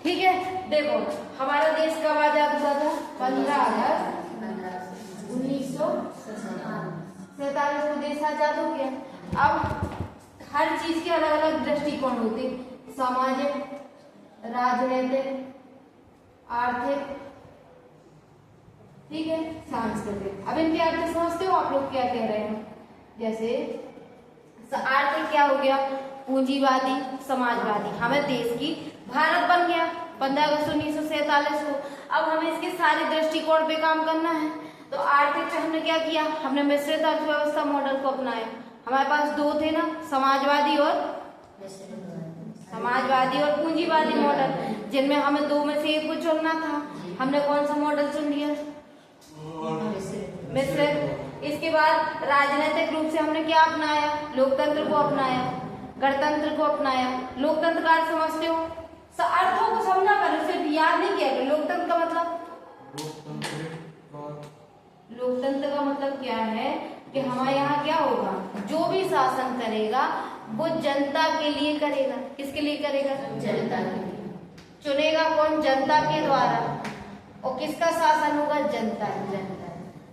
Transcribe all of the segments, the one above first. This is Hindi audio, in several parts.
ठीक है, देखो हमारा देश कब आजाद हुआ था? 15 अगस्त 1947 को देश आजाद हो गया। अब हर चीज के अलग अलग दृष्टिकोण होते, सामाजिक, राजनीतिक, आर्थिक, ठीक है, सांस्कृतिक। अब इनके अर्थ समझते हो आप लोग क्या कह रहे हैं? जैसे आर्थिक क्या हो गया? पूंजीवादी, समाजवादी। हमें देश की भारत बन गया 15 अगस्त 1947 को। अब हमें इसके सारे दृष्टिकोण पे काम करना है। तो आर्थिक पे हमने क्या किया? हमने मिश्रित अर्थव्यवस्था मॉडल को अपनाया। हमारे पास दो थे ना, समाजवादी और पूंजीवादी मॉडल, जिनमें हमें दो में से एक को चुनना था। हमने कौन सा मॉडल चुन लिया? मिश्रित। इसके बाद राजनीतिक रूप से हमने क्या अपनाया? लोकतंत्र को अपनाया, गणतंत्र को अपनाया। लोकतंत्र का अर्थ समझते हो? अर्थों को समझा करो, सिर्फ याद नहीं किया करो। लोकतंत्र का मतलब क्या है कि हमारे यहाँ क्या होगा? जो भी शासन करेगा वो जनता के लिए करेगा। किसके लिए करेगा? जनता के लिए। चुनेगा कौन? जनता के द्वारा। और किसका शासन होगा? जनता।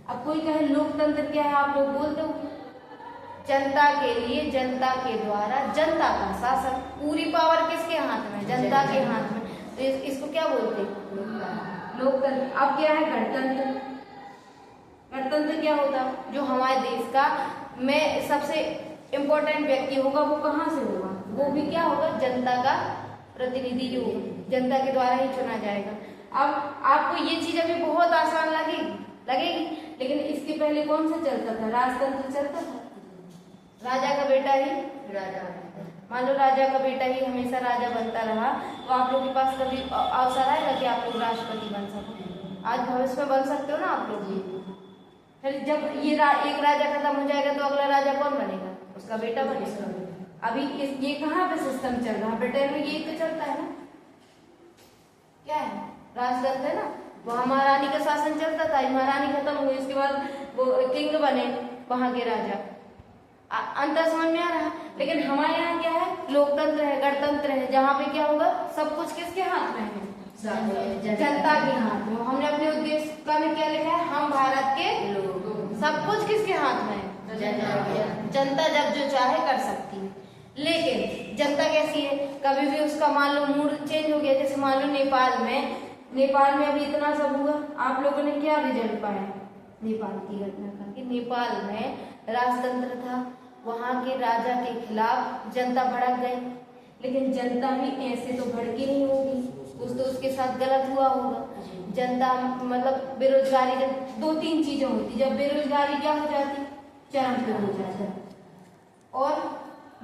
अब कोई कहे लोकतंत्र क्या है, आप लोग बोल दो। जनता के लिए, जनता के द्वारा, जनता का शासन। पूरी पावर किसके हाथ में? जनता के हाथ में। तो इसको क्या बोलते हैं? लोकतंत्र। अब क्या है? गणतंत्र। गणतंत्र क्या होता? जो हमारे देश का में सबसे इम्पोर्टेंट व्यक्ति होगा वो कहाँ से होगा? वो भी क्या होगा? जनता का प्रतिनिधि, जो जनता के द्वारा ही चुना जाएगा। अब आपको ये चीज अभी बहुत आसान लगेगी, लेकिन इसके पहले कौन सा चलता था? राजतंत्र चलता था। राजा का बेटा ही राजा। मान लो राजा का बेटा ही हमेशा राजा बनता रहा, तो आप लोग के पास कभी अवसर आएगा कि आप लोग राष्ट्रपति बन सको? आज भविष्य में बन सकते हो ना आप लोग भी। फिर जब ये एक राजा खत्म हो जाएगा तो अगला राजा कौन बनेगा? उसका बेटा बनेगा। अभी ये कहाँ पे सिस्टम चल रहा है? ब्रिटेन में ये तो चलता है ना, क्या है? राजतंत्र है ना। वहाँ महारानी का शासन चलता था। महारानी खत्म हो गई, उसके बाद वो किंग बने वहां के राजा। अंतर समझ में आ रहा है? लेकिन हमारे यहाँ क्या है? लोकतंत्र है, गणतंत्र है, जहाँ पे क्या होगा? सब कुछ किसके हाथ में है? जनता के हाथ में। हमने अपने उद्देश्य में क्या लिखा है? हम भारत के लोग। सब कुछ किसके हाथ में है? जनता जब जो चाहे कर सकती है। लेकिन जनता कैसी है? कभी भी उसका मान लो मूड चेंज हो गया। जैसे मान लो नेपाल में अभी इतना सब हुआ, आप लोगों ने क्या रिजल्ट पाया नेपाल की घटना का? कि नेपाल में राजतंत्र था, वहां के राजा के खिलाफ जनता भड़क गई। लेकिन जनता भी ऐसे तो भड़की नहीं होगी, कुछ तो उसके साथ गलत हुआ होगा। जनता मतलब बेरोजगारी, जब 2-3 चीजें होती। जब बेरोजगारी क्या हो जाती? चरम पे हो जाता, और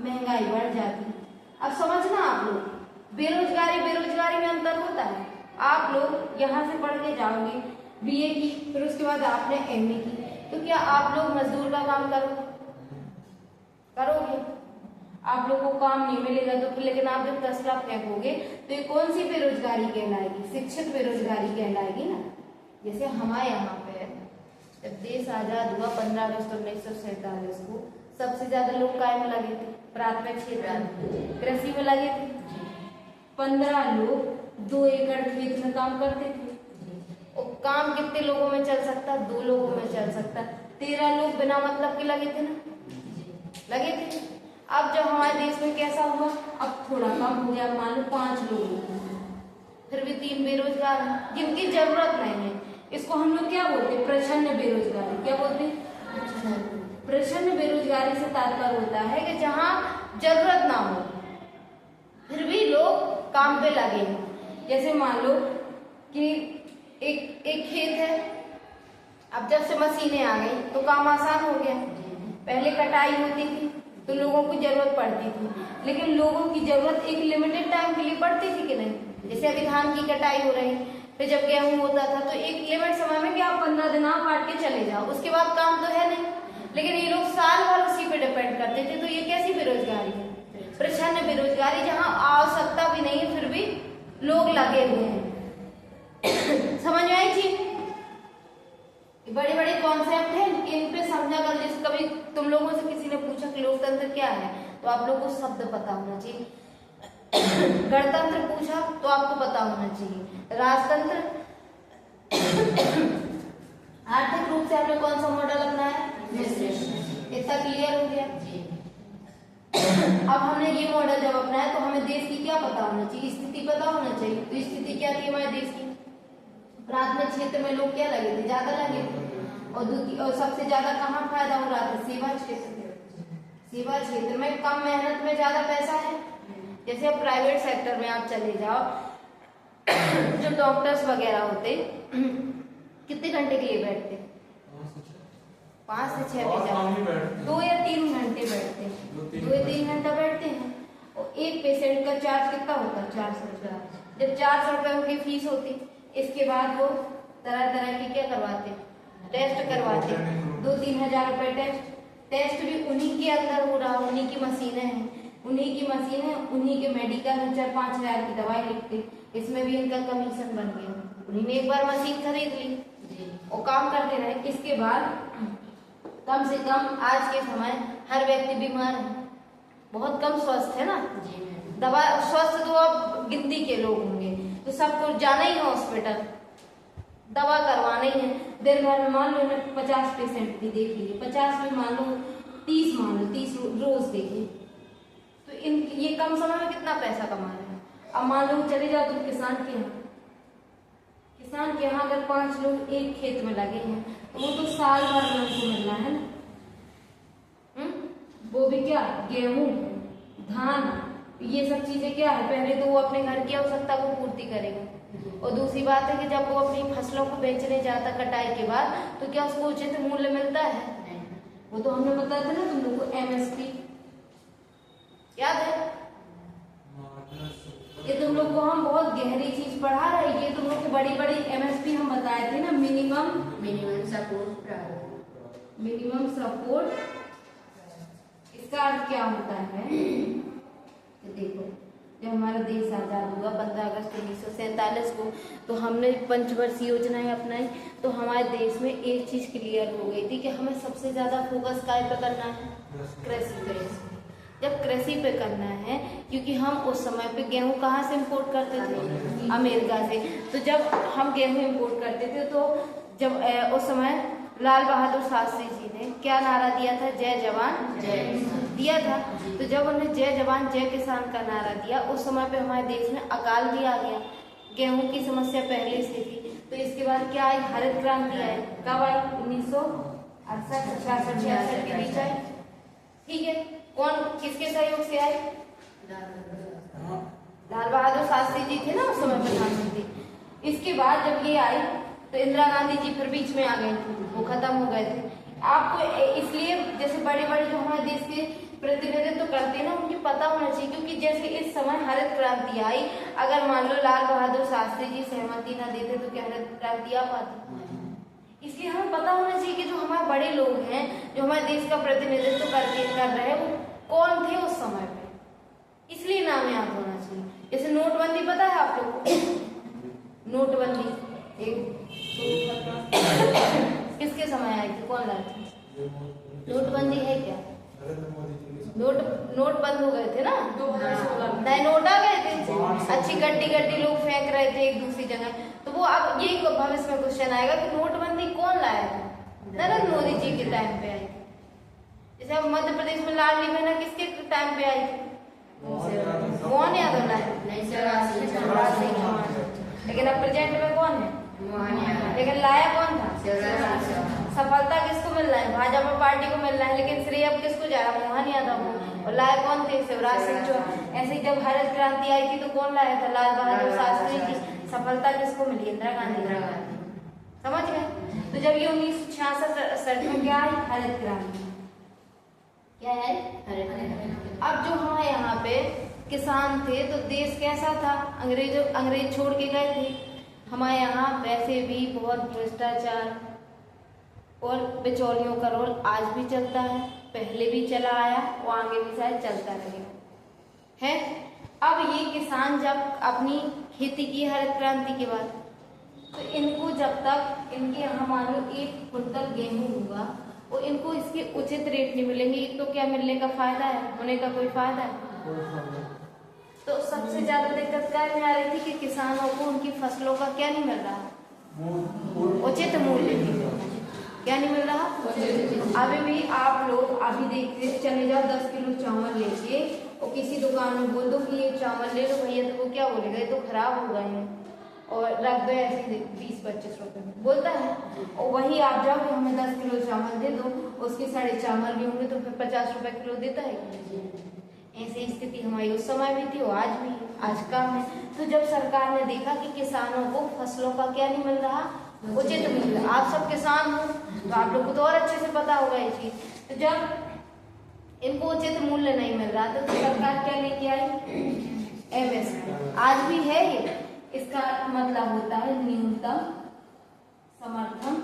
महंगाई बढ़ जाती। अब समझना आप लोग, बेरोजगारी में अंतर होता है। आप लोग यहाँ से पढ़ के जाओगे BA की, फिर उसके बाद आपने MA की, तो क्या आप लोग मजदूर का काम करोगे? आप लोग को काम नहीं मिलेगा तो फिर, लेकिन आप जब तसला फेंकोगे तो ये कौन सी बेरोजगारी कहलाएगी? शिक्षित बेरोजगारी कहलाएगी ना। जैसे हमारे यहाँ पे जब देश आजाद हुआ 15 अगस्त 1947 को, सबसे ज्यादा लोग काय में लगे थे? प्राथमिक क्षेत्र, कृषि में लगे थे। 15 लोग 2 एकड़ खेत में काम करते थे। और काम कितने लोगों में चल सकता? 2 लोगों में चल सकता। 13 लोग बिना मतलब के लगे थे ना, लगे थे। अब जब हमारे देश में कैसा हुआ? अब थोड़ा कम हो गया, मान लो 5 लोग, फिर भी 3 बेरोजगार हैं जिनकी जरूरत नहीं है। इसको हम लोग क्या बोलते हैं? प्रच्छन्न बेरोजगारी। क्या बोलते हैं? प्रच्छन्न बेरोजगारी से तात्पर्य होता है कि जहाँ जरूरत ना हो फिर भी लोग काम पे लगे हैं। जैसे मान लो कि एक खेत है, अब जब से मशीनें आ गई तो काम आसान हो गया। पहले कटाई होती थी तो लोगों को जरूरत पड़ती थी, लेकिन लोगों की जरूरत एक लिमिटेड टाइम के लिए पड़ती थी कि नहीं? जैसे अभी धान की कटाई हो रही, फिर जब गेहूं होता था तो एक लिमिट समय में कि आप 15 दिन आप काट के चले जाओ, उसके बाद काम तो है नहीं। लेकिन ये लोग साल भर उसी पे डिपेंड करते थे। तो ये कैसी बेरोजगारी है? प्रच्छन्न बेरोजगारी, जहाँ आवश्यकता भी नहीं है फिर भी लोग लगे हुए हैं। समझ में आई चीज? बड़े बड़े कॉन्सेप्ट हैं, इन पे समझा कर। जैसे कभी तुम लोगों से किसी ने पूछा कि लोकतंत्र क्या है, तो आप लोगों को शब्द पता होना चाहिए। गणतंत्र पूछा तो आपको पता होना चाहिए। राजतंत्र, आर्थिक रूप से आपने कौन सा मॉडल अपनाया? इतना क्लियर हो गया। अब हमने ये मॉडल जब अपनाया तो हमें देश की क्या पता होना चाहिए? स्थिति पता होना चाहिए। तो स्थिति क्या थी हमारे देश की? प्राथमिक क्षेत्र में लोग क्या लगे थे? ज्यादा लगे थे। और सबसे ज्यादा कहाँ फायदा हो रहा था? सेवा क्षेत्र। सेवा क्षेत्र में कम मेहनत में ज्यादा पैसा है। जैसे अब प्राइवेट सेक्टर में आप चले जाओ, जो डॉक्टर्स वगैरह होते कितने घंटे के लिए बैठते? 5 से 6 बजे, 2 या 3 घंटे बैठते हैं। 2 या 3 घंटा बैठते हैं और एक पेशेंट का चार्ज कितना होता है? 400 रुपया। जब 400 रुपये उनकी फीस होती, इसके बाद वो तरह तरह की क्या करवाते? टेस्ट करवाते। 2-3 हजार रुपए टेस्ट भी उन्हीं के अंदर हो रहा, उन्हीं की मशीनें हैं, उन्हीं के मेडिकल में 4-5 हजार की दवाई लिखते। इसमें भी इनका कमीशन बन गया। उन्हीं ने एक बार मशीन खरीद ली और काम करते रहे। इसके बाद कम से कम आज के समय हर व्यक्ति बीमार है, बहुत कम स्वस्थ है ना। दवा स्वस्थ तो अब गिनती के लोग होंगे, तो सबको जाना ही है हॉस्पिटल, दवा करवाना ही है। दिन भर में मान लो 50 पेशेंट भी देख लिए, 50 में मान लो 30 रोज देखे, तो ये कम समय में कितना पैसा कमा रहे हैं। अब मान लो चले जाओ तुम किसान के यहाँ अगर 5 लोग एक खेत में लगे हैं तो वो तो साल भर में उनको मिल रहा है ना। वो भी क्या, गेहूं, धान, ये सब चीजें क्या है, पहले तो वो अपने घर की आवश्यकता को पूर्ति करेगा। और दूसरी बात है कि जब वो अपनी फसलों को बेचने जाता कटाई के बाद, तो क्या उसको उचित मूल्य मिलता है? वो तो हमने बताया था ना तुम लोग को, MSP याद है? ये तुम लोग को हम बहुत गहरी चीज पढ़ा रहे हैं। ये तुम लोग को बड़ी बड़ी MSP हम बताए थे ना, मिनिमम सपोर्ट। इसका अर्थ क्या होता है? देखो, जब हमारा देश आजाद हुआ 15 अगस्त 1947 को, तो हमने पंचवर्षीय योजनाएं अपनाई। तो हमारे देश में एक चीज क्लियर हो गई थी कि हमें सबसे ज्यादा फोकस काय पे करना है? कृषि पे। जब कृषि पे करना है, क्योंकि हम उस समय पे गेहूं कहाँ से इंपोर्ट करते थे? अमेरिका से। तो जब हम गेहूं इंपोर्ट करते थे, तो जब उस समय लाल बहादुर शास्त्री जी ने क्या नारा दिया था? जय जवान जय किसान दिया था। तो जब उन्होंने जय जवान जय किसान का नारा दिया, उस समय पे हमारे देश में अकाल भी आ गया। गेहूं की समस्या पहले से थी। तो इसके बाद क्या आई? हरित क्रांति आई। कब आई? 1968, 66 के बीच आई। ठीक है, कौन किसके सहयोग से आई? लाल बहादुर शास्त्री जी थे ना उस समय प्रधानमंत्री। इसके बाद जब ये आई तो इंदिरा गांधी जी फिर बीच में आ गए थे, वो खत्म हो गए थे। आपको इसलिए जैसे बड़े बड़े जो हमारे देश के प्रतिनिधित्व करते हैं ना, उनकी पता होना चाहिए। क्योंकि जैसे इस समय हरित क्रांति आई, अगर मान लो लाल बहादुर शास्त्री जी सहमति ना देते तो क्या हरित क्रांति आ पाती? इसलिए हमें पता होना चाहिए कि जो हमारे बड़े लोग हैं, जो हमारे देश का प्रतिनिधित्व कर रहे हैं, वो कौन थे उस समय पे। इसलिए नाम याद होना चाहिए। जैसे नोटबंदी पता है आप लोग को? नोटबंदी किसके समय आई थी? कौन लाया था? नोटबंदी है क्या? नोट बंद हो गए थे ना 2016 में। नए नोट आ गए थे, अच्छी गड्डी लोग फेंक रहे थे एक दूसरी जगह। तो वो अब ये भविष्य में क्वेश्चन आएगा कि नोटबंदी कौन लाया था? नरेंद्र मोदी जी के टाइम पे आई थी। जैसे अब मध्य प्रदेश में लाडली बहना किसके टाइम पे आई थी? मोहन यादव लाए, लेकिन अब प्रेजेंट में कौन है? लेकिन लाया कौन था? सफलता किसको मिल रहा है? भाजपा पार्टी को मिल रहा है, लेकिन श्रेय अब किसको जा रहा है? मोहन यादव को। और लाया कौन थे? शिवराज सिंह चौहान। ऐसे ही जब हरित क्रांति आई थी तो कौन लाया था? लाल बहादुर शास्त्री जी। सफलता किसको मिली? इंदिरा गांधी। समझ गए? तो जब ये 1966 में क्या आई? हरित क्रांति। क्या है? अब जो हमारे यहाँ पे किसान थे तो देश कैसा था? अंग्रेज छोड़ के गए थे। हमारे यहाँ वैसे भी बहुत भ्रष्टाचार और बिचौलियों का रोल आज भी चलता है, पहले भी चला आया, वो आगे भी शायद चलता रहेगा है। अब ये किसान जब अपनी खेती की हरित क्रांति के बाद, तो इनको जब तक इनके यहाँ मान लो 1 कुंटल गेहूं हुआ, वो इनको इसके उचित रेट नहीं मिलेंगे। तो क्या मिलने का फायदा है? होने का कोई फायदा है? तो सबसे ज्यादा दिक्कत क्या में आ रही थी कि किसानों को उनकी फसलों का क्या नहीं मिल रहा, उचित मूल्य क्या नहीं मिल रहा। अभी भी आप लोग अभी देखते चले जाओ 10 किलो चावल लेके और किसी दुकान में बोल दो कि ये चावल ले लो भैया, तो वो क्या बोलेगा, ये तो खराब हो गए हैं और रख दो ऐसे 20-25 रुपए में बोलता है। और वही आप जाओ कि हमें 10 किलो चावल दे दो, उसके सारे चावल भी होंगे तो फिर 50 रुपए किलो देता है। ऐसी स्थिति हमारी उस समय भी थी और आज भी आज का है। तो जब सरकार ने देखा कि किसानों को फसलों का क्या नहीं मिल रहा, उचित मूल्य, आप सब किसान हो तो आप लोग को तो और अच्छे से पता होगा ये चीज। तो जब इनको उचित मूल्य नहीं मिल रहा तो सरकार क्या लेके आई, MSP। आज भी है ये, इसका मतलब होता है न्यूनतम समर्थन।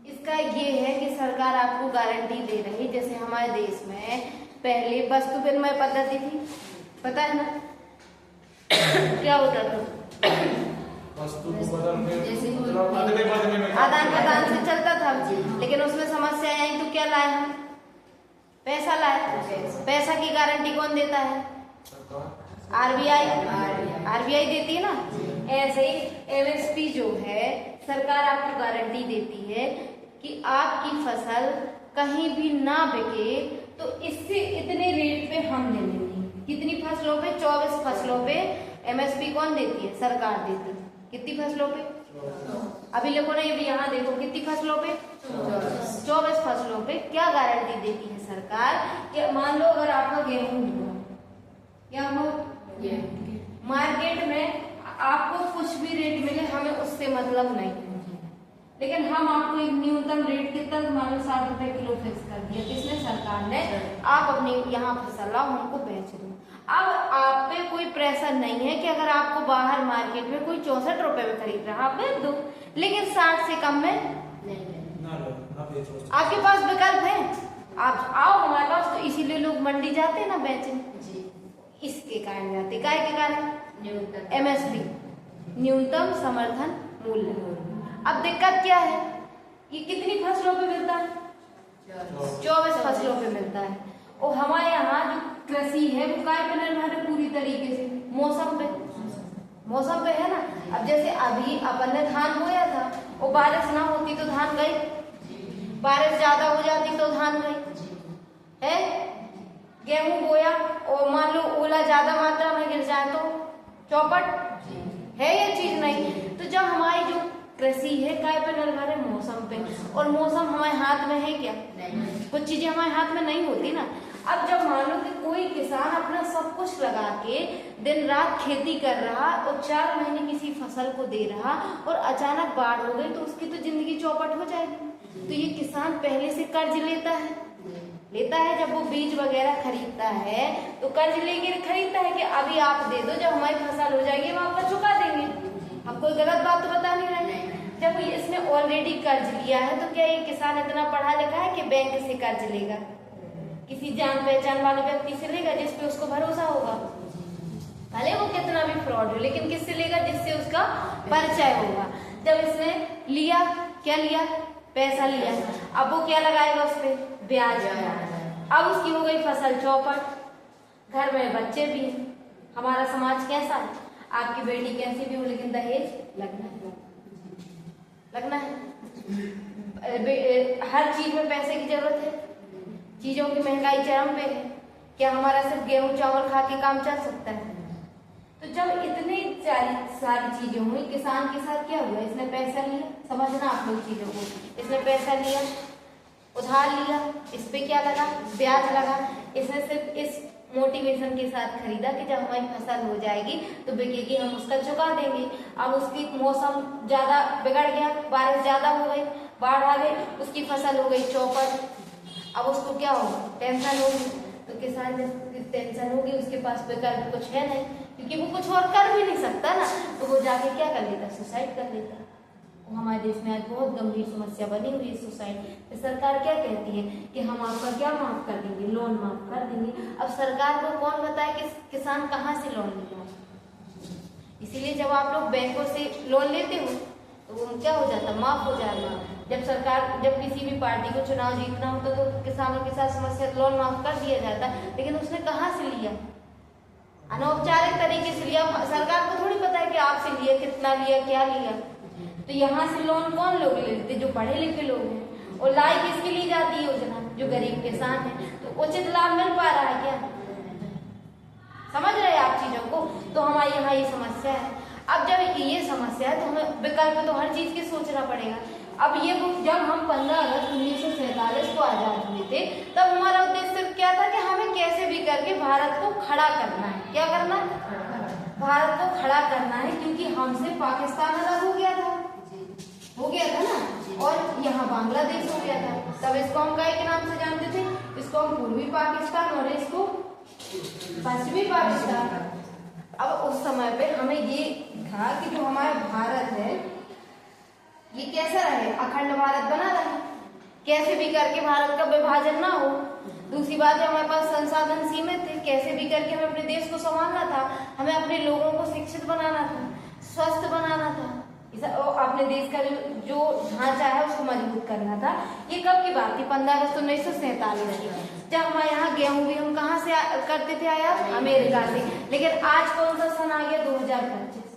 इसका ये है कि सरकार आपको गारंटी दे रही, जैसे हमारे देश में पहले वस्तु विनिमय पद्धति थी, पता है ना क्या होता था, वस्तु को बदलने आदान प्रदान से चलता था। लेकिन उसमें समस्या आई तो क्या लाए हम, पैसा लाए। पैसा की गारंटी कौन देता है, आरबीआई देती है ना। ऐसे ही MSP जो है सरकार आपको गारंटी देती है कि आपकी फसल कहीं भी ना बिके तो इससे इतने रेट पे हम ले लेंगे। कितनी फसलों पे, 24 फसलों पे MSP कौन देती है, सरकार देती है। कितनी फसलों पे, अभी लिखो ना, ये भी यहाँ देखो, कितनी फसलों पे, 24 फसलों पे। क्या गारंटी देती है सरकार कि मान लो अगर आपका गेहूं हुआ, क्या हो मार्केट में आपको कुछ भी रेट मिले, हमें उससे मतलब नहीं है, लेकिन हम आपको एक न्यूनतम रेट कितना, मान लो 60 रुपए किलो फिक्स कर दिया, किसने, सरकार ने। आप अपने यहाँ फसल लाओ, हमको बेच दो। अब आप पे कोई प्रेशर नहीं है कि अगर आपको बाहर मार्केट में कोई 64 रुपए में खरीद रहा, आप बेच दो, लेकिन 60 से कम में आपके पास विकल्प है, आप आओ हमारे पास। तो इसीलिए लोग मंडी जाते हैं ना बेचने, इसके कारण जाते, काय के कारण, MSP न्यूनतम समर्थन मूल्य। अब दिक्कत क्या है, ये कितनी फसलों पे मिलता है, 24 फसलों पे मिलता है। और हमारे यहाँ जो कृषि है वो काय पे निर्भर है, पूरी तरीके से मौसम पे है ना। अब जैसे अभी अपन ने धान बोया था और बारिश ना होती तो धान गई, बारिश ज्यादा हो जाती तो धान गई है। गेहूं बोया और मान लो ओला ज्यादा मात्रा में गिर जाए तो चौपट है, ये चीज नहीं। तो जब हमारी जो कृषि है काय पे निर्भर है, मौसम पे, और मौसम हमारे हाथ में है क्या, कुछ चीजें हमारे हाथ में नहीं होती ना। अब जब मान लो कि कोई किसान अपना सब कुछ लगा के दिन रात खेती कर रहा और 4 महीने किसी फसल को दे रहा और अचानक बाढ़ हो गई तो उसकी तो जिंदगी चौपट हो जाएगी। तो ये किसान पहले से कर्ज लेता है, जब वो बीज वगैरह खरीदता है तो कर्ज लेके खरीदता है कि अभी आप दे दो, जब हमारी फसल हो जाएगी हम आपका चुका देंगे। हम कोई गलत बात तो बता नहीं रहे। जब इसने ऑलरेडी कर्ज लिया है तो क्या ये किसान इतना पढ़ा लिखा है कि बैंक से कर्ज लेगा, किसी जान पहचान वाले व्यक्ति से लेगा जिसपे उसको भरोसा होगा, भले वो कितना भी फ्रॉड हो, लेकिन किससे लेगा, जिससे उसका परिचय होगा। जब इसने लिया, क्या लिया, पैसा लिया, अब वो क्या लगाएगा उस पर, ब्याज। अब उसकी हो गई फसल चौपट, घर में बच्चे भी हैं। हमारा समाज कैसा है, आपकी बेटी कैसी भी हो लेकिन दहेज लगना है। हर चीज में पैसे की जरूरत है, चीजों की महंगाई चरम पे है। क्या हमारा सिर्फ गेहूं चावल खा के काम चल सकता है? तो जब इतनी सारी चीजें हुई, किसान के साथ क्या हुआ, इसने पैसा लिया, समझना आप लोग चीजों को, इसने पैसा लिया, उधार लिया, इस पे क्या लगा, ब्याज लगा। इसने सिर्फ इस मोटिवेशन के साथ खरीदा कि जब हमारी फसल हो जाएगी तो बिकेगी, हम उसका चुका देंगे। अब उसकी मौसम ज्यादा बिगड़ गया, बारिश ज्यादा हो गई, बाढ़ आ गई, उसकी फसल हो गई चौपट। अब उसको क्या होगा, टेंशन होगी। तो किसान जब टेंशन होगी, उसके पास विकल्प कुछ है नहीं, क्योंकि वो कुछ और कर भी नहीं सकता ना, तो वो जाके क्या कर लेता, सुसाइड कर लेता। हमारे देश में आज बहुत गंभीर समस्या बनी हुई है सुसाइड। तो सरकार क्या कहती है कि हम आपका क्या माफ कर देंगे, लोन माफ कर देंगे। अब सरकार को कौन बताए कि किसान कहाँ से लोन लेगा। इसीलिए जब आप लोग बैंकों से लोन लेते हो तो वो क्या हो जाता, माफ हो जाएगा। जब किसी भी पार्टी को चुनाव जीतना होता तो किसानों के साथ समस्या लोन माफ कर दिया जाता, लेकिन उसने कहाँ से लिया? अनौपचारिक तरीके से लिया। सरकार को थोड़ी पता है कि आपसे लिया, कितना लिया, क्या लिया। तो यहाँ से लोन कौन लोग लेते? जो पढ़े लिखे लोग हैं। और लाई किसके लिए जाती है योजना? जो गरीब किसान है। तो उचित लाभ मिल पा रहा है क्या? समझ रहे हैं आप चीजों को? तो हमारे यहाँ ये समस्या है। अब जब ये समस्या है तो हमें विकल्प तो हर चीज की सोचना पड़ेगा। अब ये जब हम 15 अगस्त 1947 को आजाद हुए थे, तब हमारा उद्देश्य सिर्फ क्या था कि हमें कैसे भी करके भारत को खड़ा करना है। क्या करना है? भारत को खड़ा करना है, क्योंकि हमसे पाकिस्तान अलग हो गया था ना, और यहाँ बांग्लादेश हो गया था। तब इसको हम काय के नाम से जानते थे? इसको हम पूर्वी पाकिस्तान और इसको पश्चिमी पाकिस्तान। अब उस समय पे हमें ये था कि जो हमारा भारत है ये कैसा रहे? अखंड भारत बना रहे, कैसे भी करके भारत का विभाजन ना हो। दूसरी बात है, हमारे पास संसाधन सीमित थे, कैसे भी करके हमें अपने देश को संभालना था, हमें अपने लोगों को शिक्षित बनाना था, स्वस्थ बनाना था, अपने देश का जो ढांचा है उसको मजबूत करना था। ये कब की बात थी? 15 अगस्त 1947 की, जब हमारे यहाँ गेहूं भी हम कहाँ से करते थे आयात? अमेरिका से। लेकिन आज कौन सा सन आ गया? 2025।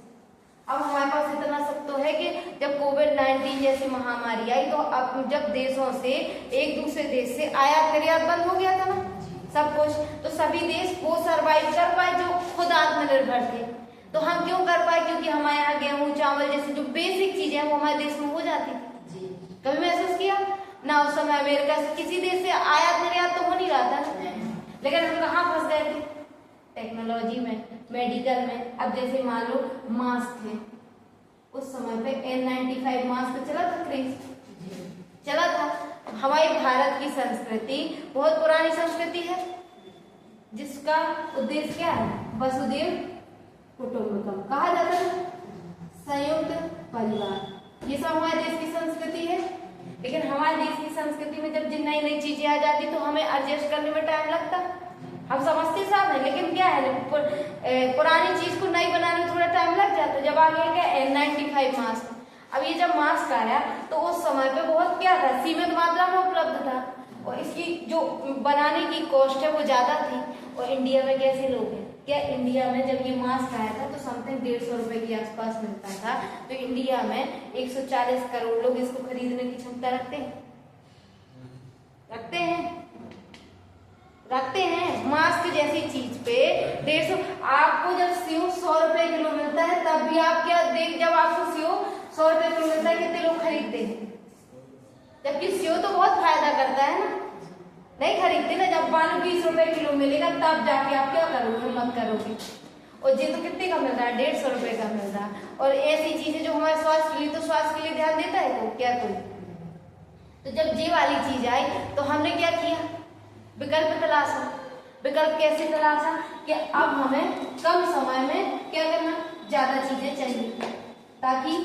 अब हमारे पास इतना सब तो है कि जब कोविड-19 जैसी महामारी आई तो अब जब देशों से एक दूसरे देश से आयात निर्यात बंद हो गया था ना सब कुछ, तो सभी देश वो सरवाइव कर पाए जो खुद आत्मनिर्भर थे। तो हम क्यों कर पाए? क्योंकि हमारे यहाँ गेहूं चावल जैसे जो बेसिक चीजें हैं वो हमारे देश में हो जाती थी। कभी महसूस किया ना? उस समय अमेरिका से किसी देश से आयात निर्यात तो हो नहीं रहा था, लेकिन हम कहाँ फंस गए थे? टेक्नोलॉजी में, मेडिकल में। अब जैसे मान लो मास्क है, उस समय पे N95 मास्क चला था, क्रेज चला था। हमारे भारत की संस्कृति बहुत पुरानी संस्कृति है, जिसका उद्देश्य क्या है? वसुधैव कुटुंबकम कहा जाता है, संयुक्त परिवार। ये सब हमारे देश की संस्कृति है। लेकिन हमारे देश की संस्कृति में जब नई नई चीजें आ जाती तो हमें एडजस्ट करने में टाइम लगता। हम समझते साथ हैं, लेकिन क्या है पुरानी चीज को नई बनाने में थोड़ा टाइम लग जाता है। जब आ गया क्या? N95 mask. अब ये जब मास्क आया तो उस समय पे बहुत क्या था? सीमित मात्रा में उपलब्ध था, और इसकी जो बनाने की कॉस्ट है वो ज्यादा थी। और इंडिया में कैसे लोग हैं? क्या इंडिया में जब ये मास्क आया था तो समथिंग 150 रुपए के आसपास मिलता था। तो इंडिया में 140 करोड़ लोग इसको खरीदने की क्षमता रखते हैं? रखते हैं। मास्क जैसी चीज पे 150। आपको जब सेव 100 रुपए किलो मिलता है तब भी आप क्या जब आपको सेव 100 रुपए किलो मिलता है कितने लोग खरीदते हैं? जबकि सेव तो बहुत फायदा करता है ना, नहीं खरीदते ना। जब 20 रुपए किलो मिलेगा तब जाके आप क्या करोगे? मत करोगे। और ये तो कितने का मिल रहा है? 150 रुपए का मिल रहा है। और ऐसी चीजें जो हमारे स्वास्थ्य के लिए, तो स्वास्थ्य के लिए ध्यान देता है तो क्या कोई? तो जब ये वाली चीज आई तो हमने क्या किया? विकल्प तलाशा। विकल्प कैसे तलाशा? कि अब हमें कम समय में क्या करना? ज्यादा चीजें चाहिए ताकि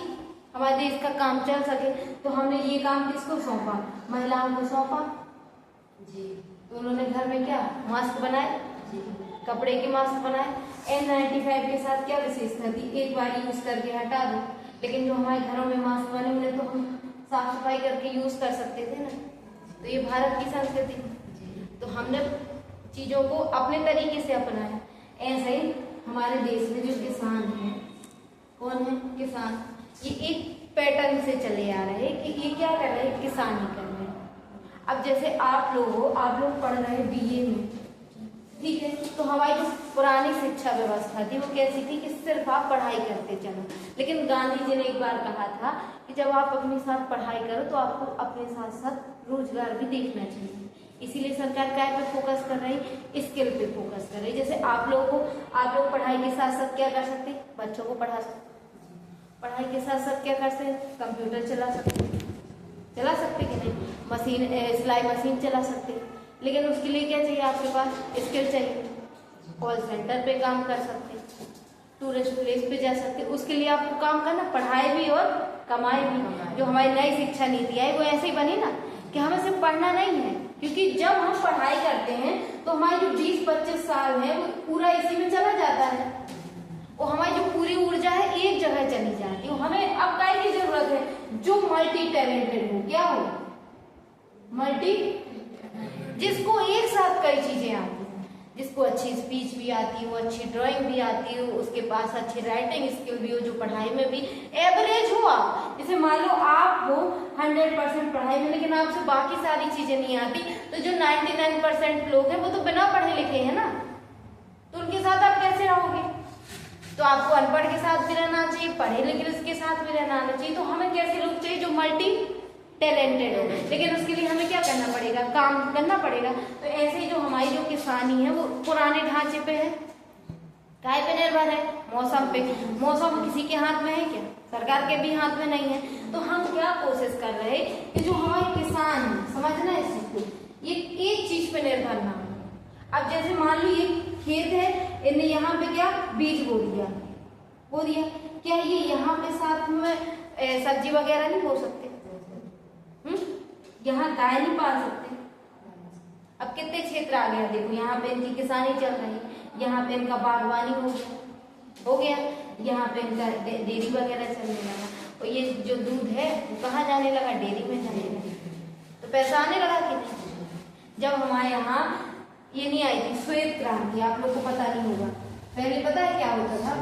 हमारे देश का काम चल सके। तो हमने ये काम किसको सौंपा? महिलाओं को सौंपा जी। तो उन्होंने घर में क्या मास्क बनाए जी, कपड़े के मास्क बनाए। N95 के साथ क्या विशेषता थी? एक बार यूज करके हटा दो। लेकिन जो हमारे घरों में मास्क बने उन्हें तो हम साफ सफाई करके यूज कर सकते थे ना। तो ये भारत की संस्कृति। तो हमने चीजों को अपने तरीके से अपनाया। ऐसे ही हमारे देश में जो किसान हैं, कौन है? किसान। ये एक पैटर्न से चले आ रहे हैं कि ये क्या कर रहे हैं? किसानी कर रहे हैं। अब जैसे आप लोग पढ़ रहे हैं BA में, ठीक है? तो हमारी जो पुरानी शिक्षा व्यवस्था थी वो कैसी थी? कि सिर्फ आप पढ़ाई करते चलो। लेकिन गांधी जी ने एक बार कहा था कि जब आप अपने साथ पढ़ाई करो तो आपको अपने साथ साथ रोजगार भी देखना चाहिए। इसीलिए सरकार क्या पे फोकस कर रही? स्किल पे फोकस कर रही। जैसे आप लोग पढ़ाई के साथ साथ क्या कर सकते? बच्चों को पढ़ा सकते। पढ़ाई के साथ साथ क्या कर सकते? कंप्यूटर चला सकते कि नहीं? मशीन, सिलाई मशीन चला सकते। लेकिन उसके लिए क्या चाहिए? आपके पास स्किल चाहिए। कॉल सेंटर पे काम कर सकते, टूरिस्ट प्लेस पे जा सकते। उसके लिए आपको काम करना, पढ़ाई भी और कमाई भी। जो हमारी नई शिक्षा नीति है वो ऐसे ही बनी ना कि हमें सिर्फ पढ़ना नहीं है, क्योंकि जब हम पढ़ाई करते हैं तो हमारे जो 20-25 साल है वो पूरा इसी में चला जाता है। वो हमारी जो पूरी ऊर्जा है एक जगह चली जाती है। हमें अब काय की जरूरत है? जो मल्टी टैलेंटेड हो। क्या हो? मल्टी, जिसको एक साथ कई चीजें आती हैं, जिसको अच्छी स्पीच भी आती हो, अच्छी ड्राइंग भी आती हो, उसके पास अच्छी राइटिंग स्किल भी हो, जो पढ़ाई में भी एवरेज हो। आप जैसे मान लो आप हो 100% पढ़ाई में, लेकिन आपसे बाकी सारी चीजें नहीं आती, तो जो 99% लोग हैं वो तो बिना पढ़े लिखे हैं ना, तो उनके साथ आप कैसे रहोगे? तो आपको अनपढ़ के साथ भी रहना चाहिए, पढ़े लिखे उसके साथ भी रहना आना चाहिए। तो हमें कैसे लोग चाहिए? जो मल्टी टैलेंटेड हो। लेकिन उसके लिए हमें क्या करना पड़ेगा? काम करना पड़ेगा। तो ऐसे ही जो हमारी जो किसानी है वो पुराने ढांचे पे है, काय पे निर्भर है? मौसम पे। मौसम किसी के हाथ में है क्या? सरकार के भी हाथ में नहीं है। तो हम क्या कोशिश कर रहे हैं कि जो हमारे किसान है, समझना है इस चीज को, ये एक चीज पे निर्भर ना हो। अब जैसे मान लो ये खेत है, इन्हें यहाँ पे क्या बीज बो दिया, क्या ये यहाँ पे साथ में सब्जी वगैरह नहीं बो सकते? यहाँ गाय नहीं पाल सकते? अब कितने क्षेत्र आ गया देखो, यहाँ पे इनकी किसानी चल रही है, यहाँ पे इनका बागवानी हो गया, यहाँ पे इनका डेयरी वगैरह चलने लगा। और ये जो दूध है वो कहाँ जाने लगा? डेयरी में जाने लगा। तो पैसा आने लगा कि नहीं? जब हमारे यहाँ ये नहीं आई थी श्वेत क्रांति, आप लोग को पता नहीं होगा, पहले पता है क्या होता था?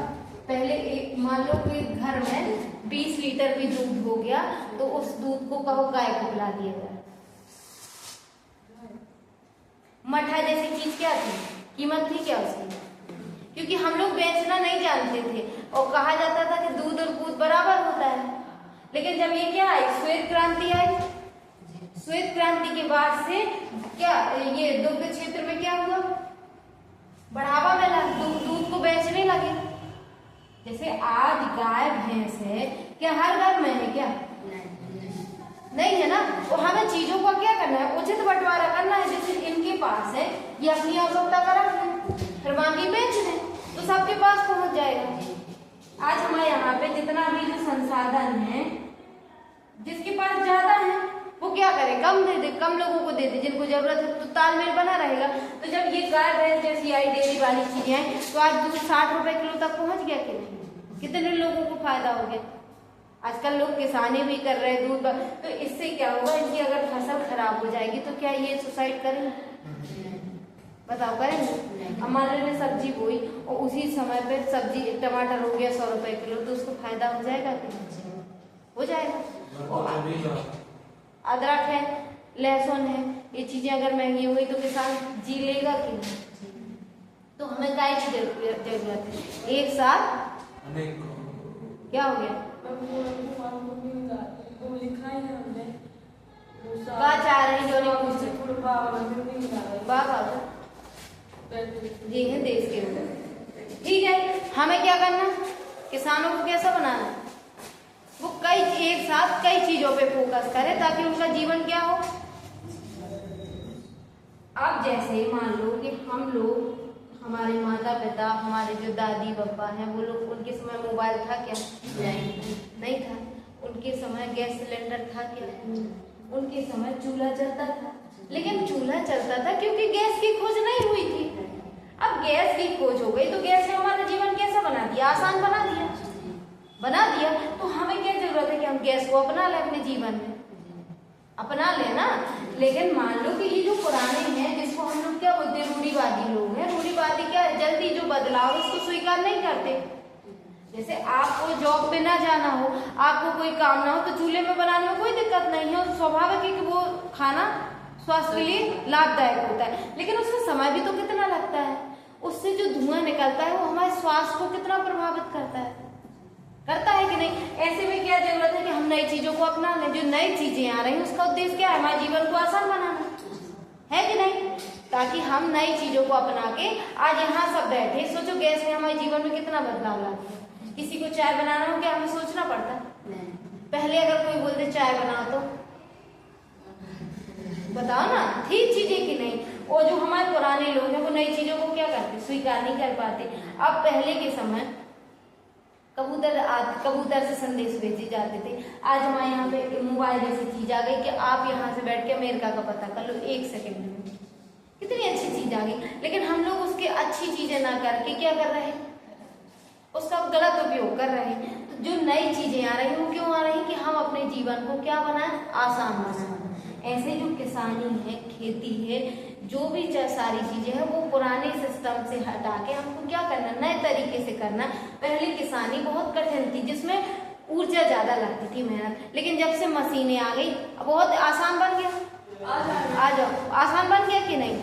पहले एक मान लो कि घर में 20 लीटर भी दूध हो गया, तो उस दूध को कहो गाय को पिला दिया जाए। मठा जैसी चीज क्या थी? कीमत थी क्या उसकी? क्योंकि हम लोग बेचना नहीं जानते थे और कहा जाता था कि दूध और दूध बराबर होता है। लेकिन जब ये क्या आई? श्वेत क्रांति आई। श्वेत क्रांति के बाद से क्या ये दुग्ध क्षेत्र में क्या हुआ? बढ़ावा मिला, दूध को बेचने लगे। जैसे आज गाय भैंस है, क्या हर घर में है? क्या नहीं है ना। तो हमें चीजों का क्या करना है? उचित बंटवारा करना है। जैसे इनके पास है, ये अपनी आवश्यकता का रख लें, फिर बाकी बेच लें, तो सबके पास पहुंच जाएगा। आज हमारे यहाँ पे जितना भी जो संसाधन है, जिसके पास ज्यादा है वो क्या करे? कम दे दे, कम लोगों को दे दे, जिनको जरूरत है, तो तालमेल बना रहेगा। तो जब ये गाय भैंस जैसी आई डेयरी वाली चीजें आई, तो आज दूध 60 रुपए किलो तक पहुंच गया कि नहीं? कितने लोगों को फायदा हो गया? आजकल लोग किसानी भी कर रहे हैं दूध। तो इससे क्या होगा? इनकी अगर फसल खराब हो जाएगी तो क्या ये सुसाइड करेंगे? बताओ, करेंगे? अब मान लो सब्जी बोई और उसी समय पे सब्जी टमाटर हो गया 100 रुपए किलो, तो उसको फायदा हो जाएगा कि? हो जाएगा। अदरक है, लहसुन है, ये चीजें अगर महंगी हो गई तो किसान जी लेगा कि नहीं? तो हमें काय की जरूरत है? एक साथ क्या हो गया? जी है देश के अंदर। ठीक है, हमें क्या करना? किसानों को कैसा बनाना? वो एक साथ कई चीजों पे फोकस करे ताकि उनका जीवन क्या हो। अब जैसे मान लो कि हम लोग, हमारे माता पिता, हमारे जो दादी पापा हैं, वो लोग, उनके समय मोबाइल था क्या? नहीं था। उनके समय गैस सिलेंडर था क्या? उनके समय चूल्हा चलता था। लेकिन चूल्हा चलता था क्योंकि गैस की खोज नहीं हुई थी। अब गैस की खोज हो गई तो गैस ने हमारा जीवन कैसा बना दिया? आसान बना दिया। तो हमें क्या जरूरत है कि हम गैस को अपना लें अपने जीवन में? अपना लेना। लेकिन मान लो कि ये जो पुराने हैं, जिसको हम लोग क्या बोलते हैं, रूढ़िवादी लोग हैं। रूढ़िवादी क्या है? जल्दी जो बदलाव उसको स्वीकार नहीं करते। जैसे आपको जॉब पे ना जाना हो, आपको कोई काम ना हो, तो चूल्हे में बनाने में कोई दिक्कत नहीं है। स्वाभाविक है कि वो खाना स्वास्थ्य के लिए लाभदायक होता है। लेकिन उसमें समय भी तो कितना लगता है। उससे जो धुआं निकलता है वो हमारे स्वास्थ्य को कितना प्रभावित करता है कि नहीं? ऐसे में क्या जरूरत है कि हम नई चीजों को अपना लें। जो नई चीजें आ रही हैं उसका उद्देश्य क्या है? हमारे जीवन को आसान बनाना है कि नहीं? ताकि हम नई चीजों को अपना के आज यहाँ सब बैठे। सोचो गैस ने हमारे जीवन में कितना बदलाव ला दिया। किसी को चाय बनाना हो क्या हमें सोचना पड़ता? पहले अगर कोई बोलते चाय बनाओ तो बताओ ना, थी चीजें कि नहीं? और जो हमारे पुराने लोग हैं वो नई चीजों को क्या करते? स्वीकार नहीं कर पाते। अब पहले के समय कबूतर से संदेश भेजे जाते थे। आज हमारे यहाँ पे मोबाइल जैसी चीज आ गई कि आप यहाँ से बैठ के अमेरिका का पता कर लो 1 सेकंड में। कितनी अच्छी चीज आ गई। लेकिन हम लोग उसके अच्छी चीजें ना करके क्या कर रहे हैं? उसका गलत उपयोग कर रहे हैं। तो जो नई चीजें आ रही हैं वो क्यों आ रही हैं कि हम अपने जीवन को क्या बनाएं, आसान बनाएं। ऐसे जो किसानी है, खेती है, जो भी सारी चीजें हैं वो पुराने सिस्टम से हटा के हमको क्या करना, नए तरीके से करना। पहले किसानी बहुत कठिन थी जिसमें ऊर्जा ज्यादा लगती थी, मेहनत, लेकिन जब से मशीनें आ गई बहुत आसान बन गया। आ जाओ, आसान बन गया कि नहीं?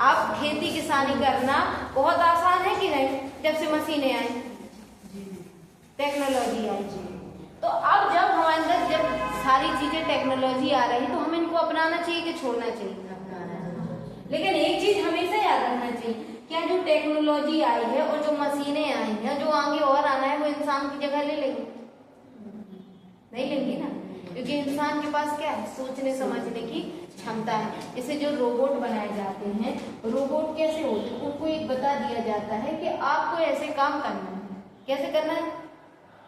आप खेती किसानी करना बहुत आसान है कि नहीं जब से मशीनें आई, टेक्नोलॉजी आई। तो अब जब हमारे अंदर जब सारी चीजें टेक्नोलॉजी आ रही तो हमें इनको अपनाना चाहिए कि छोड़ना चाहिए? लेकिन एक चीज हमेशा याद रखना चाहिए, क्या जो टेक्नोलॉजी आई है और जो मशीनें आई हैं, जो आगे और आना है, वो इंसान की जगह ले लेंगे? नहीं लेंगे ना, क्योंकि इंसान के पास क्या है, सोचने समझने की क्षमता है। जैसे जो रोबोट बनाए जाते हैं, रोबोट कैसे होते हैं, उनको एक बता दिया जाता है कि आपको ऐसे काम करना है। कैसे करना है?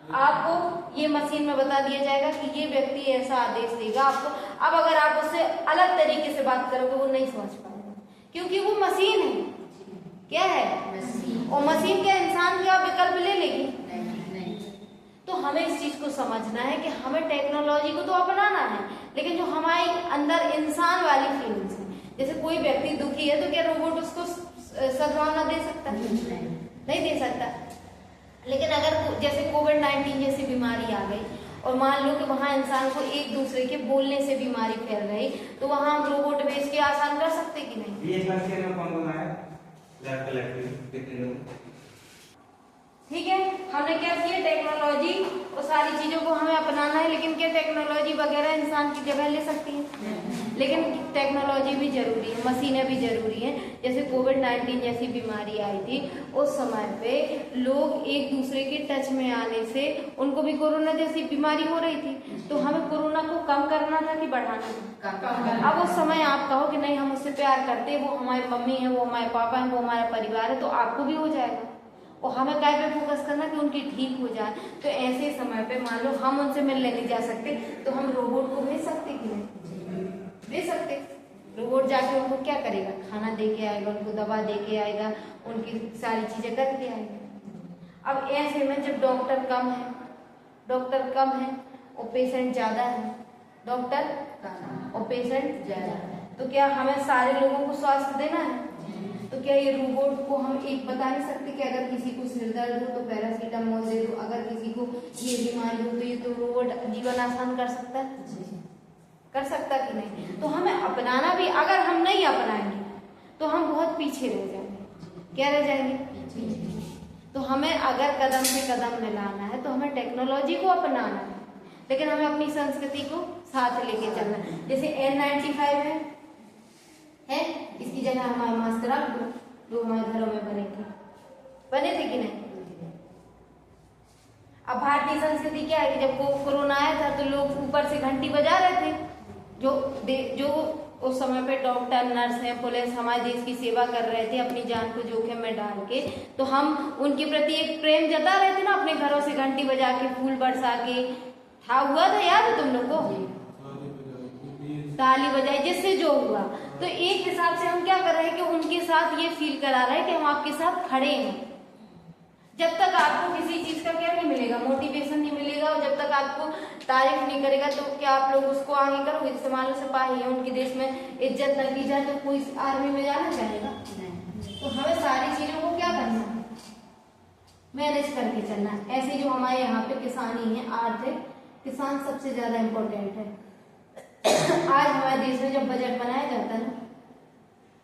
आपको ये मशीन में बता दिया जाएगा कि ये व्यक्ति ऐसा आदेश देगा आपको। अब अगर आप उससे अलग तरीके से बात करोगे वो नहीं समझ पाएगा, क्योंकि वो मशीन है। क्या है? मशीन। और मशीन क्या इंसान का विकल्प ले लेगी? नहीं। तो हमें इस चीज को समझना है कि हमें टेक्नोलॉजी को तो अपनाना है, लेकिन जो हमारे अंदर इंसान वाली फीलिंग्स है, जैसे कोई व्यक्ति दुखी है तो क्या रोबोट उसको सद्भावना दे सकता है? नहीं दे सकता। लेकिन अगर जैसे कोविड-19 जैसी बीमारी आ गई और मान लो कि वहां इंसान को एक दूसरे के बोलने से बीमारी फैल गई, तो वहां हम रोबोट भेज के आसान कर सकते कि नहीं? ठीक है, हमने क्या किया, टेक्नोलॉजी और सारी चीजों को हमें अपनाना है, लेकिन क्या टेक्नोलॉजी वगैरह इंसान की जगह ले सकती है? लेकिन टेक्नोलॉजी भी जरूरी है, मशीनें भी जरूरी हैं। जैसे कोविड-19 जैसी बीमारी आई थी, उस समय पे लोग एक दूसरे के टच में आने से उनको भी कोरोना जैसी बीमारी हो रही थी, तो हमें कोरोना को कम करना था कि बढ़ाना था? अब उस समय आप कहो कि नहीं हम उससे प्यार करते हैं, वो हमारी मम्मी है, वो हमारे पापा है, वो हमारा परिवार है, तो आपको भी हो जाएगा। और हमें काय पे फोकस करना कि उनकी ठीक हो जाए। तो ऐसे समय पे मान लो हम उनसे मिलने नहीं जा सकते, तो हम रोबोट को भेज सकते कि नहीं? दे सकते। रोबोट जाके उनको क्या करेगा, खाना दे के आएगा, उनको दवा दे के आएगा, उनकी सारी चीजें करके आएगा। अब ऐसे में जब डॉक्टर कम है और पेशेंट ज्यादा है, डॉक्टर और पेशेंट ज्यादा है, तो क्या हमें सारे लोगों को स्वास्थ्य देना है? तो क्या ये रोबोट को हम एक बता नहीं सकते कि अगर किसी को सिर दर्द हो तो पैरासीटामोल दे दो, अगर किसी को ये बीमारी हो तो ये, तो रोबोट जीवन आसान कर सकता है? कर सकता कि नहीं? तो हमें अपनाना भी, अगर हम नहीं अपनाएंगे तो हम बहुत पीछे रह जाएंगे। क्या रह जाएंगे? तो हमें अगर कदम से कदम मिलाना है तो हमें टेक्नोलॉजी को अपनाना है, लेकिन हमें अपनी संस्कृति को साथ लेके चलना है। जैसे N95 है, इसकी जगह हमारे मास्क रख दो, जो हमारे घरों में बने थे कि नहीं? अब भारतीय संस्कृति क्या है कि जब कोरोना आया था तो लोग ऊपर से घंटी बजा रहे थे, जो उस समय पे डॉक्टर, नर्स हैं, पुलिस हमारे देश की सेवा कर रहे थे अपनी जान को जोखिम में डाल के, तो हम उनके प्रति एक प्रेम जता रहे थे ना, अपने घरों से घंटी बजा के, फूल बरसा के। हुआ था, याद है तुम लोग को? ताली बजाई, जिससे जो हुआ। तो एक हिसाब से हम क्या कर रहे हैं कि उनके साथ ये फील करा रहे हैं कि हम आपके साथ खड़े हैं। जब तक आपको किसी चीज का क्या नहीं मिलेगा, मोटिवेशन नहीं मिलेगा, और जब तक आपको तारीफ नहीं करेगा तो क्या आप लोग उसको आगे करोगे? जैसे मान लो सिपाही है, उनके देश में इज्जत न की जाए तो कोई आर्मी में जाना चाहेगा? तो हमें सारी चीजों को क्या करना है, मैनेज करके चलना है। ऐसे जो हमारे यहाँ पे किसानी है, आर्थिक, किसान सबसे ज्यादा इम्पोर्टेंट है। आज हमारे देश में जब बजट बनाया जाता है,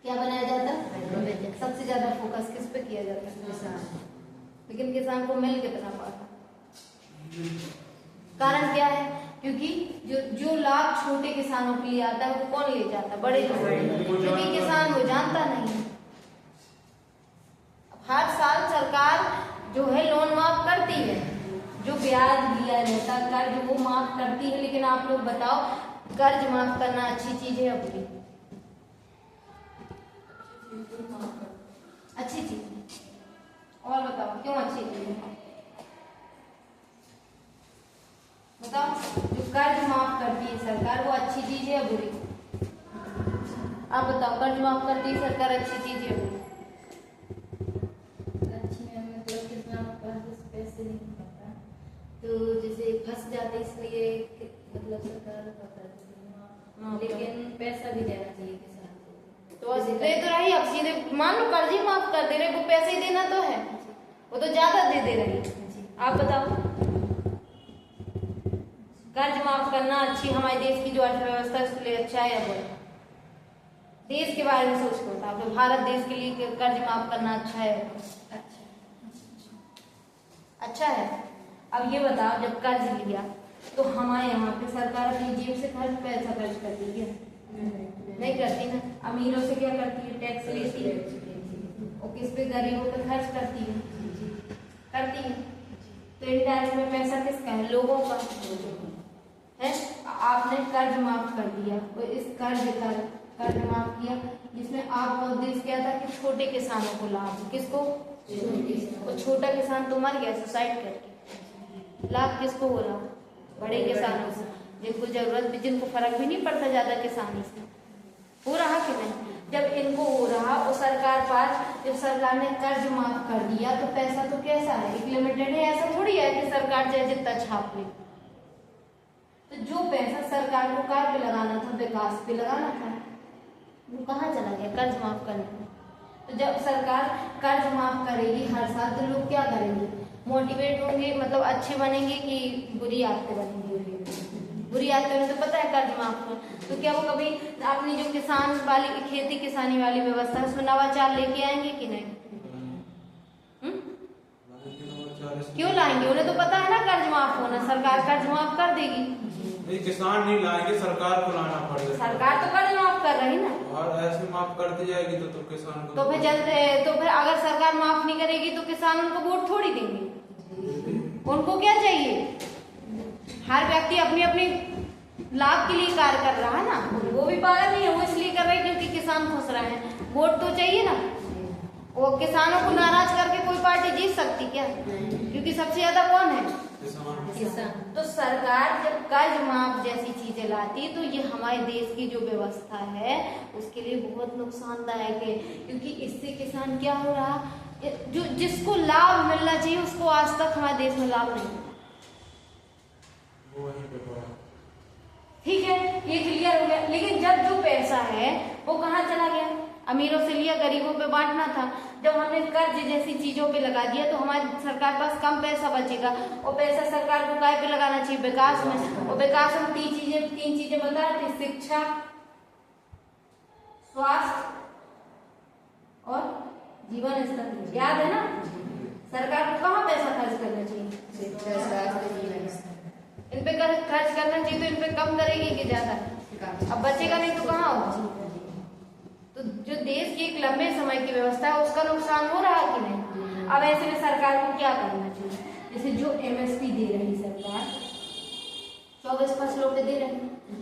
क्या बनाया जाता है? सबसे ज्यादा फोकस किस पे किया जाता है? किसान। लेकिन किसान को मिल कितना पाता? कारण क्या है? क्योंकि जो लाभ छोटे किसानों के लिए आता है वो कौन ले जाता है? बड़े लोग। क्योंकि किसान वो जानता नहीं। हर साल सरकार जो है लोन माफ करती है, जो ब्याज दिया रहता है कर्ज वो माफ करती है, लेकिन आप लोग बताओ कर्ज माफ करना अच्छी चीज है? अपनी अच्छी चीज है? और बताओ क्यों अच्छी चीज है? बताओ, जो कर्ज माफ करती है सरकार वो अच्छी चीज है या बुरी? आप बताओ, कर्ज माफ करती है सरकार, अच्छी चीज है या बुरी? अच्छी है, मतलब कितना फंस जाते इसलिए मतलब सरकार का कर देती है। लेकिन पैसा भी देना चाहिए किसान को। तो दे तो रही, अब सीधे मान लो कर्ज ही माफ कर दे रहे, वो पैसे ही देना तो है, वो तो ज्यादा दे रही। आप बताओ, कर्ज माफ करना अच्छी हमारे देश की जो अर्थव्यवस्था है उसके लिए अच्छा है या बुरा? देश के बारे में सोच के बताओ, तो भारत देश के लिए कर्ज माफ करना अच्छा है? अच्छा है। अब ये बताओ, जब कर्ज लिया तो हमारे यहाँ पे सरकार अपनी जेब से पैसा खर्च करती है? नहीं करती ना। अमीरों से क्या करती है? टैक्स लेती है। और किस पे? गरीबों पे खर्च करती है। करती है। तो इनडायरेक्ट में पैसा किसका है? लोगों का है। आपने कर्ज माफ कर दिया, तो इस कर्ज माफ किया, जिसमें आपका उद्देश्य क्या था कि छोटे किसानों को लाभ। किसको? और छोटा किसान तो मर गया सुसाइड करके। लाभ किसको हो रहा? बड़े किसानों से, जिनको जरूरत भी, जिनको फर्क भी नहीं पड़ता ज्यादा किसानी से। हो रहा कि नहीं? जब इनको हो रहा और सरकार पास, जब सरकार ने कर्ज माफ कर दिया तो पैसा तो कैसा है? एक लिमिटेड है। ऐसा थोड़ी है कि सरकार चाहे जितना छाप ले। तो जो पैसा सरकार को कार पे लगाना था, विकास पे लगाना था, वो कहाँ चला गया? कर्ज माफ करने में। तो जब सरकार कर्ज माफ करेगी हर साल, तो लोग क्या करेंगे? मोटिवेट होंगे, मतलब अच्छे बनेंगे कि बुरी आदतें बनेंगी? बुरी आदतें उन्हें तो पता है कर्ज माफ कर, तो क्या वो कभी अपनी जो किसान वाली खेती किसानी वाली व्यवस्था है उसमें नवाचार लेके आएंगे कि नहीं? क्यों लाएंगे? उन्हें तो पता है ना कर्ज माफ होना, सरकार कर्ज माफ कर देगी। नहीं, किसान नहीं लाएंगे, सरकार को लाना पड़ेगा। सरकार तो कर्ज माफ कर रही ना, और ऐसे माफ करती जाएगी तो किसान को तो फिर अगर सरकार माफ नहीं करेगी तो किसान उनको वोट थोड़ी देंगे। उनको क्या चाहिए? हर व्यक्ति अपनी अपनी लाभ के लिए कार्य कर रहा है ना। वो भी पागल नहीं है, वो इसलिए कर रहे हैं क्योंकि किसान खुश रहे हैं। वोट तो चाहिए ना। वो किसानों को नाराज करके कोई पार्टी जीत सकती क्या? क्योंकि सबसे ज्यादा कौन है? किसान। तो सरकार जब कर्ज माफ जैसी चीजें लाती तो ये हमारे देश की जो व्यवस्था है उसके लिए बहुत नुकसानदायक है, क्योंकि इससे किसान क्या हो रहा, जो जिसको लाभ मिलना चाहिए उसको आज तक हमारे देश में लाभ नहीं मिला। ठीक है, ये क्लियर हो गया। लेकिन जब जो पैसा है वो कहाँ चला गया? अमीरों से लिया, गरीबों पे बांटना था। जब हमने कर्ज जैसी चीजों पे लगा दिया तो हमारी सरकार पास कम पैसा बचेगा, और पैसा सरकार को काय पे लगाना चाहिए? विकास में। और विकास में तीन चीजें बता रहे थे, शिक्षा, स्वास्थ्य और जीवन स्तर। याद है ना? सरकार को कहाँ पैसा खर्च करना चाहिए? इन पे खर्च करना चाहिए, तो इन पे कम करेगी कि ज्यादा? अब बचेगा नहीं तो कहाँ होगा? तो जो देश की एक लंबे समय की व्यवस्था है उसका नुकसान हो रहा है कि नहीं? अब ऐसे में सरकार को क्या करना चाहिए? जैसे जो एमएसपी दे रही सरकार 24 फसलों पे दे रही,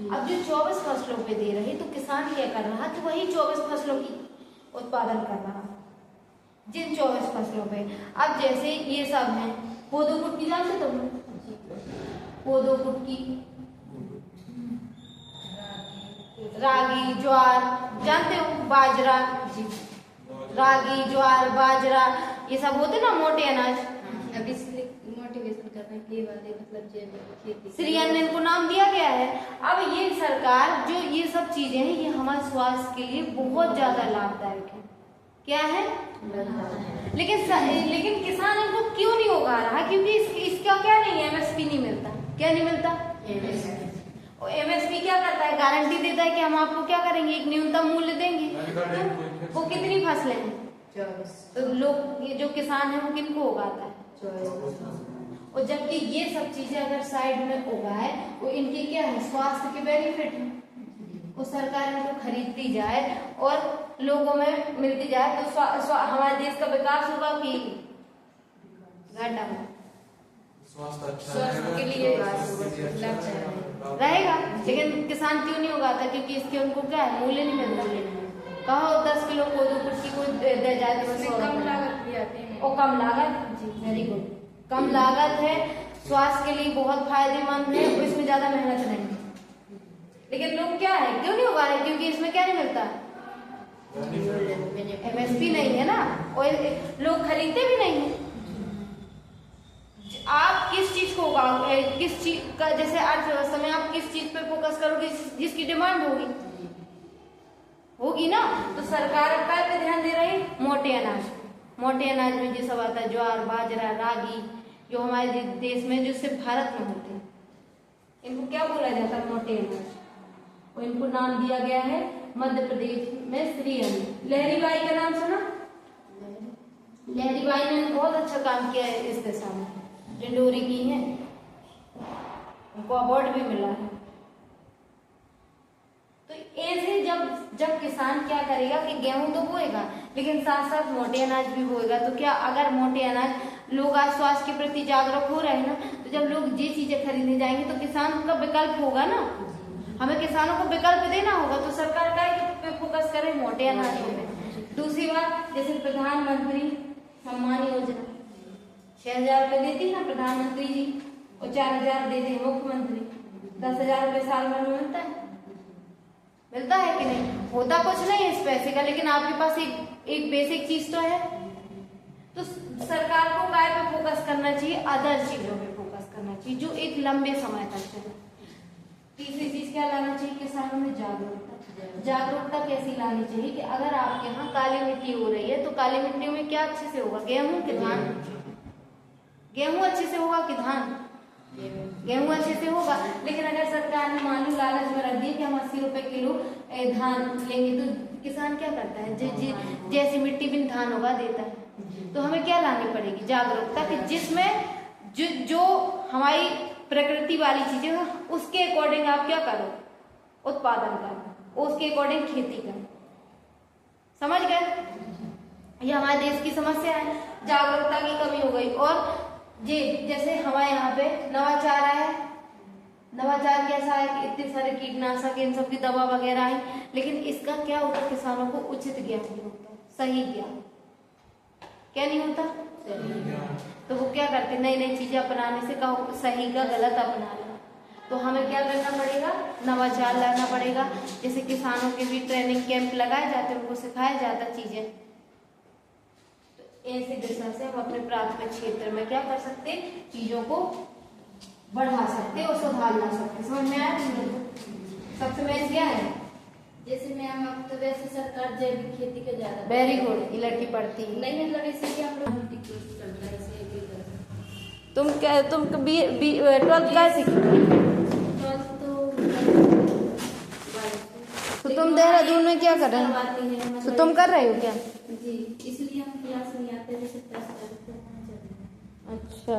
अब जो 24 फसलों पे दे रही तो किसान क्या कर रहा कि वही 24 फसलों की उत्पादन कर रहा, जिन 24 फसलों पे। अब जैसे ये सब है, कोदो कुटकी जानते तुम? कोदो कुटकी, रागी, ज्वार जानते हो? बाजरा, रागी, ज्वार, बाजरा, ये सब होते ना मोटे अनाज। अब इसलिए मोटिवेशन करने के लिए वाले मतलब खेती श्री अन्न इनको नाम दिया गया है। अब ये सरकार जो ये सब चीजें हैं ये हमारे स्वास्थ्य के लिए बहुत ज्यादा लाभदायक है। क्या है? लेकिन किसान इनको क्यों नहीं उगा रहा? क्योंकि इसका क्या नहीं है, एमएसपी नहीं मिलता। क्या नहीं मिलता? और एमएसपी क्या करता है? गारंटी देता है कि हम आपको क्या करेंगे, एक न्यूनतम मूल्य देंगे। तो वो कितनी फसलें हैं? 24। तो लोग, ये जो किसान है वो किनको उगाता है? 24। और जबकि ये सब चीजें अगर साइड में उगाए वो इनके क्या है? स्वास्थ्य के बेनिफिट है। वो सरकार इनको खरीदती जाए और लोगों में मिलती जाए तो हमारे देश का विकास होगा कि घाटा होगा? स्वास्थ्य के लिए रहेगा। लेकिन किसान क्यों नहीं उगाता? क्योंकि इसके उनको क्या है? मूल्य नहीं मिलता। कहो 10 किलो कोदो कुटकी को दे जाए तो कम लागत भी आते हैं। और कम लागत, जी वेरी गुड, कम लागत है, स्वास्थ्य के लिए बहुत फायदेमंद है, इसमें ज्यादा मेहनत नहीं। लेकिन लोग क्या है, क्यों नहीं उगा रहे? क्योंकि इसमें क्या नहीं मिलता? एमएसपी नहीं है ना, और लोग खरीदते भी नहीं है। आप किस चीज को उगाओगे, किस चीज का, जैसे अर्थव्यवस्था में आप किस चीज पे फोकस करोगे, जिसकी डिमांड होगी ना। तो सरकार क्या पे ध्यान दे रही है, मोटे अनाज। मोटे अनाज में जो सब आता है, ज्वार, बाजरा, रागी, जो हमारे देश में, जो सिर्फ भारत में होते हैं, इनको क्या बोला जाता है, मोटे अनाज। और इनको नाम दिया गया है मध्य प्रदेश में श्रीअन्न। लहरी बाई का नाम सुना? लहरी बाई ने बहुत अच्छा काम किया है इस दिशा में, डिंडोरी की है, उनको अवार्ड भी मिला है। तो ऐसे जब किसान क्या करेगा कि गेहूं तो बोएगा, लेकिन साथ साथ मोटे अनाज भी बोएगा, तो क्या अगर मोटे अनाज, लोग आज स्वास्थ्य के प्रति जागरूक हो रहे हैं ना, तो जब लोग ये चीजें खरीदने जाएंगे तो किसान का विकल्प होगा ना, हमें किसानों को विकल्प देना होगा। तो सरकार का पे फोकस करे, मोटे अनाज में। दूसरी बात, जैसे प्रधानमंत्री सम्मान योजना 6,000 रुपए देती है ना प्रधानमंत्री जी, और 4,000 देते हैं मुख्यमंत्री, 10,000 रुपए साल भर में मिलता है कि नहीं? होता कुछ नहीं है इस पैसे का, लेकिन आपके पास एक बेसिक चीज तो है। तो सरकार को काय पे फोकस करना चाहिए, अदर चीजों पे फोकस करना चाहिए जो एक लंबे समय तक चले। तीसरी चीज क्या लाना चाहिए, किसानों में जागरूकता। जागरूकता कैसी लानी चाहिए कि अगर आपके यहाँ काली मिट्टी हो रही है, तो काली मिट्टी में क्या अच्छे से होगा, गेहूं कि धान? गेहूं अच्छे से होगा कि धान? गेहूं अच्छे से होगा। लेकिन अगर सरकार ने मान लो लालच में रख दिया कि हम 80 रुपए किलो धान लेंगे, तो किसान क्या करता है, जैसी मिट्टी बिन धान उगा देता है। तो हमें क्या लानी पड़ेगी, जागरूकता, कि जिसमें जो हमारी प्रकृति वाली चीजें उसके अकॉर्डिंग आप क्या करो, उत्पादन करो, उसके अकॉर्डिंग खेती करो। समझ गए? ये हमारे देश की समस्या है, जागरूकता की कमी हो गई। और जी जैसे हमारे यहाँ पे नवाचार है, नवाचार कैसा है कि इतने सारे कीटनाशक, इन सब की दवा वगैरह है, लेकिन इसका क्या होता है, किसानों को उचित ज्ञान नहीं होता, सही ज्ञान क्या नहीं होता। तो वो क्या करते, नई नई चीजें अपनाने से कहो सही का गलत अपना लें। तो हमें क्या करना पड़ेगा, नवाचार लाना पड़ेगा। जैसे किसानों के भी ट्रेनिंग कैंप लगाए जाते हैं, उनको सिखाया जाता चीजें। तो ऐसी दिशा से हम अपने प्राथमिक क्षेत्र में क्या कर सकते, चीजों को बढ़ा सकते और सुधार ला सकते। समझ में आया? सबसे मेन क्या है, जैसे मैम अब तो वैसे सरकार जैविक खेती का ज्यादा, वेरी गुड, ये लड़की पढ़ती है। नहीं मतलब इससे कि हम लोग चलता है ऐसे तुम 12th का सीखी? तो तुम देहरादून में क्या कर रहे हो, तो तुम कर रहे हो क्या? जी, इसलिए हम क्लास नहीं आते, जैसे 10 तारीख को। अच्छा।